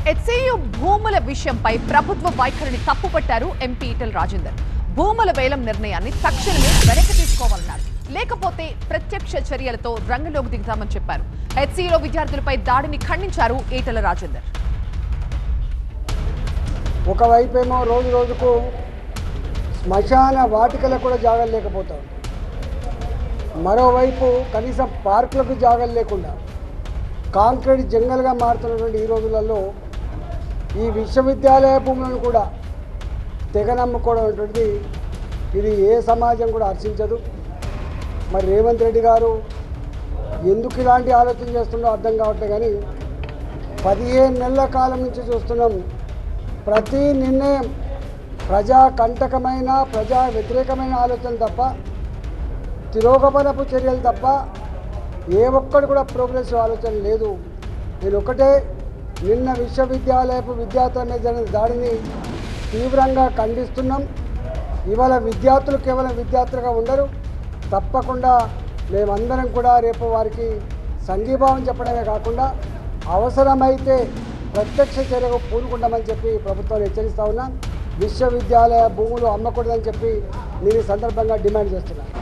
HCU భూముల విషయంపై ప్రభుత్వ వైఖరిని తప్పుపట్టారు ఎంపీ ఈటెల రాజేందర్. భూముల వేలం నిర్ణయాన్ని తక్షణమే వెనక్కి తీసుకోవాలన్నారు. లేకపోతే ప్రత్యక్ష చర్యలతో రంగంలోకి దిగుతామని చెప్పారు. హెచ్సియులో విద్యార్థులపై దాడిని ఖండించారు ఈటెల రాజేందర్. ఒకవైపేమో రోజు రోజుకు శ్మశాన వాటికలకు కూడా జాగాలు లేకపోతారు, మరోవైపు కనీసం పార్కులకు జాగాలు లేకుండా కాంక్రీట్ జంగల్గా మారుతున్నటువంటి ఈ రోజులలో ఈ విశ్వవిద్యాలయ భూములను కూడా తెగ నమ్ముకోవడం అనేటువంటిది ఇది ఏ సమాజం కూడా హర్షించదు. మరి రేవంత్ రెడ్డి గారు ఎందుకు ఇలాంటి ఆలోచన చేస్తుండో అర్థం కావట్లేదు. కానీ 15 నెలల కాలం నుంచి చూస్తున్నాం, ప్రతి నిర్ణయం ప్రజా కంటకమైన ప్రజా వ్యతిరేకమైన ఆలోచన తప్ప, తిరోగమనపు చర్యలు తప్ప ఏ ఒక్కడు కూడా ప్రోగ్రెసివ్ ఆలోచన లేదు. నేను ఒకటే, నిన్న విశ్వవిద్యాలయపు విద్యార్థుల మీద జరిగిన దాడిని తీవ్రంగా ఖండిస్తున్నాం. ఇవాళ విద్యార్థులు కేవలం విద్యార్థులుగా ఉండరు, తప్పకుండా మేమందరం కూడా రేపు వారికి సంఘీభావం చెప్పడమే కాకుండా అవసరమైతే ప్రత్యక్ష చర్యకు పూనుకుంటామని చెప్పి ప్రభుత్వాన్ని హెచ్చరిస్తా ఉన్నాం. విశ్వవిద్యాలయ భూములు అమ్మకూడదని చెప్పి నేను ఈ సందర్భంగా డిమాండ్ చేస్తున్నాను.